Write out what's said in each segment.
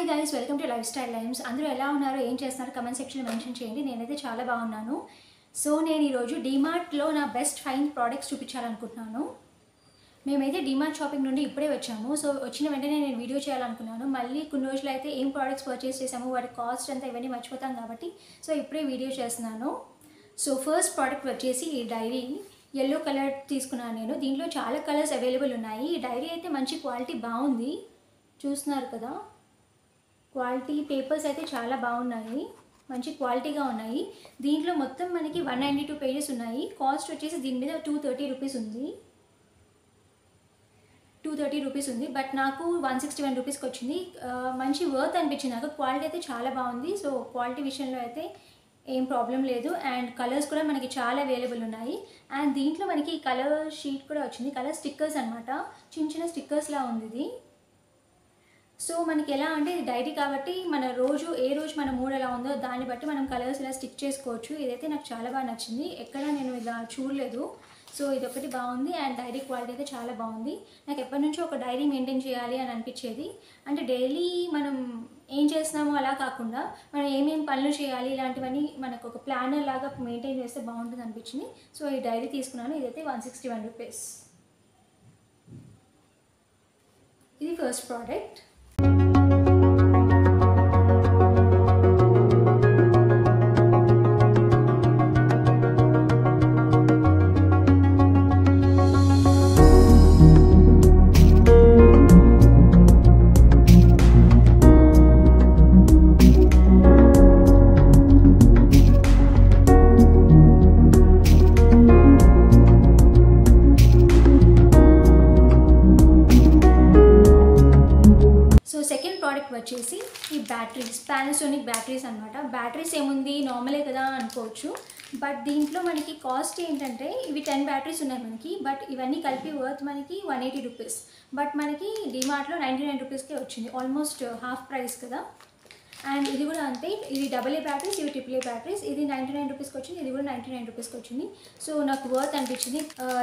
guys, welcome to Lifestyle Limes. అందరూ ఎలా ఉన్నారో ఏం చేస్తున్నారో కమెంట్ సెక్షన్లో మెన్షన్ చేయండి. నేనైతే చాలా బాగున్నాను. సో నేను ఈరోజు డీమార్ట్లో నా బెస్ట్ ఫైన్ ప్రోడక్ట్స్ చూపించాలనుకుంటున్నాను. మేమైతే డీమార్ట్ షాపింగ్ నుండి ఇప్పుడే వచ్చాము. సో వచ్చిన వెంటనే నేను వీడియో చేయాలనుకున్నాను. మళ్ళీ కొన్ని రోజులు అయితే ఏం ప్రోడక్ట్స్ పర్చేస్ చేసాము, వాటి కాస్ట్ అంతా ఇవన్నీ మర్చిపోతాం కాబట్టి సో ఇప్పుడే వీడియో చేస్తున్నాను. సో ఫస్ట్ ప్రోడక్ట్ వచ్చేసి ఈ డైరీ yellow కలర్ తీసుకున్నాను నేను. దీంట్లో చాలా కలర్స్ అవైలబుల్ ఉన్నాయి. ఈ డైరీ అయితే మంచి క్వాలిటీ బాగుంది, చూస్తున్నారు కదా. క్వాలిటీ పేపర్స్ అయితే చాలా బాగున్నాయి, మంచి క్వాలిటీగా ఉన్నాయి. దీంట్లో మొత్తం మనకి 192 పేజెస్ ఉన్నాయి. కాస్ట్ వచ్చేసి దీని మీద 230 రూపీస్ ఉంది. 230 రూపీస్ ఉంది, బట్ నాకు 161 రూపీస్కి వచ్చింది. మంచి వర్త్ అనిపించింది నాకు. క్వాలిటీ అయితే చాలా బాగుంది. సో క్వాలిటీ విషయంలో అయితే ఏం ప్రాబ్లం లేదు. అండ్ కలర్స్ కూడా మనకి చాలా అవైలబుల్ ఉన్నాయి. అండ్ దీంట్లో మనకి కలర్ షీట్ కూడా వచ్చింది, కలర్ స్టిక్కర్స్ అనమాట. చిన్న చిన్న స్టిక్కర్స్లా ఉంది ఇది. సో మనకి ఎలా అంటే ఇది డైరీ కాబట్టి మన ఏ రోజు మన మూడ్ ఎలా ఉందో దాన్ని బట్టి మనం కలర్స్ ఇలా స్టిక్ చేసుకోవచ్చు. ఇదైతే నాకు చాలా బాగా నచ్చింది, ఎక్కడ నేను ఇలా చూడలేదు. సో ఇదొకటి బాగుంది. అండ్ డైరీ క్వాలిటీ అయితే చాలా బాగుంది. నాకు ఎప్పటి నుంచో ఒక డైరీ మెయింటైన్ చేయాలి అని అనిపించేది. అంటే డైలీ మనం ఏం చేస్తున్నామో అలా కాకుండా మనం ఏమేమి పనులు చేయాలి ఇలాంటివన్నీ మనకు ఒక ప్లానర్ లాగా మెయింటైన్ చేస్తే బాగుంటుంది అనిపించింది. సో ఈ డైరీ తీసుకున్నాను. ఇదైతే 161 రూపీస్. ఇది ఫస్ట్ ప్రోడక్ట్. సెకండ్ ప్రోడక్ట్ వచ్చేసి ఈ బ్యాటరీస్, పానాసోనిక్ బ్యాటరీస్ అనమాట. బ్యాటరీస్ ఏముంది నార్మలే కదా అనుకోవచ్చు, బట్ దీంట్లో మనకి కాస్ట్ ఏంటంటే ఇవి 10 బ్యాటరీస్ ఉన్నాయి మనకి. బట్ ఇవన్నీ కలిపి వర్త్ మనకి 180 రూపీస్. బట్ మనకి డీమార్ట్లో 99 రూపీస్కే వచ్చింది, ఆల్మోస్ట్ హాఫ్ ప్రైస్ కదా. అండ్ ఇది కూడా అంతే, ఇది AA బ్యాటరీస్, ఇవి AAA బ్యాటరీస్. ఇది 99 రూపీస్కి వచ్చింది, ఇది కూడా 99 రూపీస్కి వచ్చింది. సో నాకు వర్త్ అనిపించింది.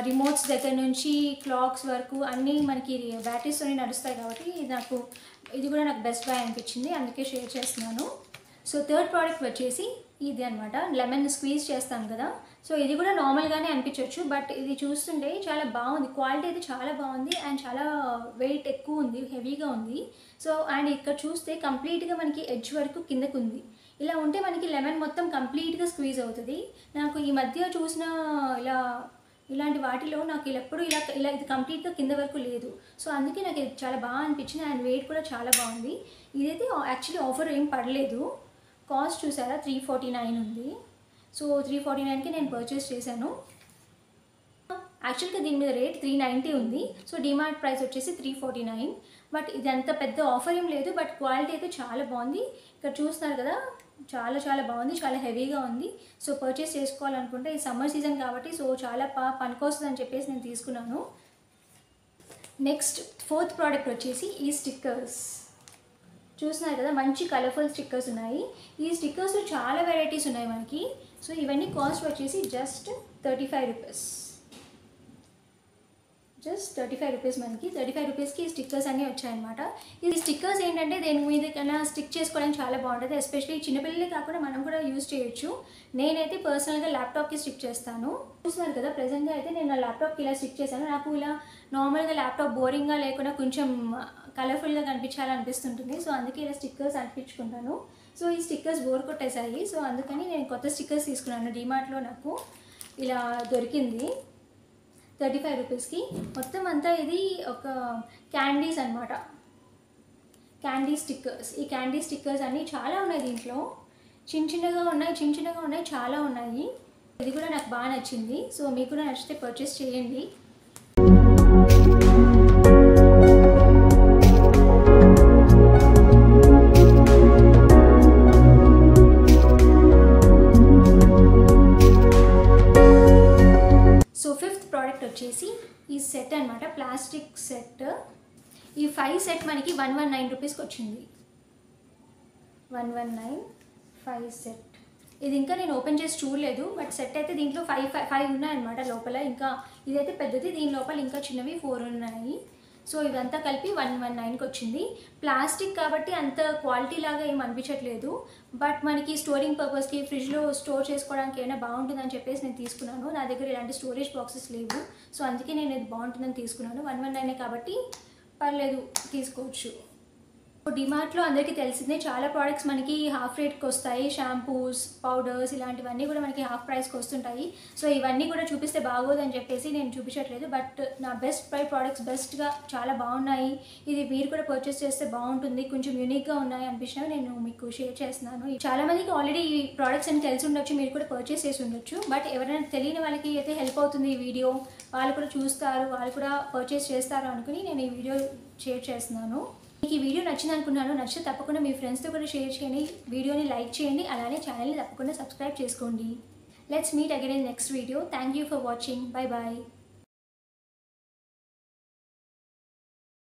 రిమోట్స్ దగ్గర నుంచి క్లాక్స్ వరకు అన్నీ మనకి బ్యాటరీస్తోనే నడుస్తాయి కాబట్టి ఇది కూడా నాకు బెస్ట్ బై అనిపించింది, అందుకే షేర్ చేస్తున్నాను. సో థర్డ్ ప్రోడక్ట్ వచ్చేసి ఇది అనమాట, లెమన్ స్క్వీజ్ చేస్తాం కదా. సో ఇది కూడా నార్మల్గానే అనిపించవచ్చు, బట్ ఇది చూస్తుంటే చాలా బాగుంది. క్వాలిటీ అయితే చాలా బాగుంది అండ్ చాలా వెయిట్ ఎక్కువ ఉంది, హెవీగా ఉంది. సో అండ్ ఇక్కడ చూస్తే కంప్లీట్గా మనకి ఎడ్జ్ వరకు కిందకు ఉంది. ఇలా ఉంటే మనకి లెమన్ మొత్తం కంప్లీట్గా స్క్వీజ్ అవుతుంది. నాకు ఈ మధ్య చూసిన ఇలాంటి వాటిలో నాకు ఎప్పుడు ఇలా ఇది కంప్లీట్గా కింద వరకు లేదు. సో అందుకే నాకు ఇది చాలా బాగా అనిపించింది. అండ్ వెయిట్ కూడా చాలా బాగుంది. ఇదైతే యాక్చువల్లీ ఆఫర్ ఏం పడలేదు. కాస్ట్ చూసారా 349 ఉంది. సో 349కి నేను పర్చేస్ చేశాను. యాక్చువల్గా దీని మీద రేట్ 390 ఉంది. సో డిమార్ట్ ప్రైస్ వచ్చేసి 349. బట్ ఇది అంత పెద్ద ఆఫర్ ఏం లేదు, బట్ క్వాలిటీ అయితే చాలా బాగుంది. ఇక్కడ చూస్తున్నారు కదా, చాలా చాలా బాగుంది, చాలా హెవీగా ఉంది. సో పర్చేస్ చేసుకోవాలనుకుంటే ఈ సమ్మర్ సీజన్ కాబట్టి సో చాలా పనికొస్తుంది అని చెప్పేసి నేను తీసుకున్నాను. నెక్స్ట్ ఫోర్త్ ప్రోడక్ట్ వచ్చేసి ఈ స్టిక్కర్స్. చూస్తున్నారు కదా, మంచి కలర్ఫుల్ స్టిక్కర్స్ ఉన్నాయి. ఈ స్టిక్కర్స్లో చాలా వెరైటీస్ ఉన్నాయి మనకి. సో ఇవన్నీ కాస్ట్ వచ్చేసి జస్ట్ 35 రూపీస్. Just 35 rupees. మనకి 35 రూపీస్కి ఈ స్టిక్కర్స్ అన్నీ వచ్చాయన్నమాట. ఈ స్టిక్కర్స్ ఏంటంటే దేని మీద కన్నా స్టిక్ చేసుకోవడానికి చాలా బాగుంటుంది. ఎస్పెషల్లీ చిన్నపిల్లలే కాకుండా మనం కూడా యూజ్ చేయొచ్చు. నేనైతే పర్సనల్గా ల్యాప్టాప్కి స్టిక్ చేస్తాను. చూస్తున్నారు కదా, ప్రెజెంట్గా అయితే నేను నా ల్యాప్టాప్కి ఇలా స్టిక్ చేశాను. నాకు ఇలా నార్మల్గా ల్యాప్టాప్ బోరింగ్గా లేకుండా కొంచెం కలర్ఫుల్గా కనిపించాలనిపిస్తుంటుంది. సో అందుకే ఇలా స్టిక్కర్స్ అంటించుకుంటాను. సో ఈ స్టిక్కర్స్ బోర్ కొట్టేసాయి. సో అందుకని నేను కొత్త స్టిక్కర్స్ తీసుకున్నాను. డిమార్ట్లో నాకు ఇలా దొరికింది 35 రూపీస్కి. మొత్తం అంతా ఇది ఒక క్యాండీస్ అనమాట, క్యాండీ స్టిక్కర్స్. ఈ క్యాండీ స్టిక్కర్స్ అన్నీ చాలా ఉన్నాయి దీంట్లో. చిన్న చిన్నగా ఉన్నాయి, చాలా ఉన్నాయి. ఇది కూడా నాకు బాగా నచ్చింది. సో మీకు కూడా నచ్చితే పర్చేస్ చేయండి. సో ఫిఫ్త్ ప్రోడక్ట్ వచ్చేసి ఈ సెట్ అనమాట, ప్లాస్టిక్ సెట్. ఈ 5 సెట్ మనకి 119 రూపీస్కి వచ్చింది. 119 5 సెట్. ఇది ఇంకా నేను ఓపెన్ చేసి చూడలేదు, బట్ సెట్ అయితే దీంట్లో 5 ఉన్నాయన్నమాట లోపల. ఇంకా ఇదైతే పెద్దది, దీని లోపల ఇంకా చిన్నవి 4 ఉన్నాయి. సో ఇదంతా కలిపి 119కి వచ్చింది. ప్లాస్టిక్ కాబట్టి అంత క్వాలిటీ లాగా ఏం అనిపించట్లేదు, బట్ మనకి స్టోరింగ్ పర్పస్కి ఫ్రిడ్జ్లో స్టోర్ చేసుకోవడానికి ఏమైనా బాగుంటుందని చెప్పేసి నేను తీసుకున్నాను. నా దగ్గర ఇలాంటి స్టోరేజ్ బాక్సెస్ లేవు, సో అందుకే నేను ఇది బాగుంటుందని తీసుకున్నాను. 119 కాబట్టి పర్లేదు, తీసుకోవచ్చు. డిమార్ట్లో అందరికీ తెలిసిందే, చాలా ప్రోడక్ట్స్ మనకి హాఫ్ రేట్కి వస్తాయి. షాంపూస్, పౌడర్స్ ఇలాంటివన్నీ కూడా మనకి హాఫ్ ప్రైస్కి వస్తుంటాయి. సో ఇవన్నీ కూడా చూపిస్తే బాగోదని చెప్పేసి నేను చూపించట్లేదు, బట్ నా బెస్ట్ ప్రైస్ ప్రోడక్ట్స్ బెస్ట్గా చాలా బాగున్నాయి, ఇది మీరు కూడా పర్చేస్ చేస్తే బాగుంటుంది, కొంచెం యూనిక్గా ఉన్నాయి అనిపించినవి నేను మీకు షేర్ చేస్తున్నాను. చాలా మందికి ఆల్రెడీ ఈ ప్రోడక్ట్స్ అని తెలిసి ఉండొచ్చు, మీరు కూడా పర్చేస్ చేసి ఉండొచ్చు, బట్ ఎవరైనా తెలియని వాళ్ళకి అయితే హెల్ప్ అవుతుంది ఈ వీడియో. వాళ్ళు కూడా చూస్తారు, వాళ్ళు కూడా పర్చేస్ చేస్తారు అనుకుని నేను ఈ వీడియో షేర్ చేస్తున్నాను. మీకు ఈ వీడియో నచ్చింది అనుకున్నాను. నచ్చితే తప్పకుండా మీ ఫ్రెండ్స్తో కూడా షేర్ చేయండి, వీడియోని లైక్ చేయండి, అలానే ఛానల్ని తప్పకుండా సబ్స్క్రైబ్ చేసుకోండి. Let's meet again in next video. Thank you for watching. Bye bye.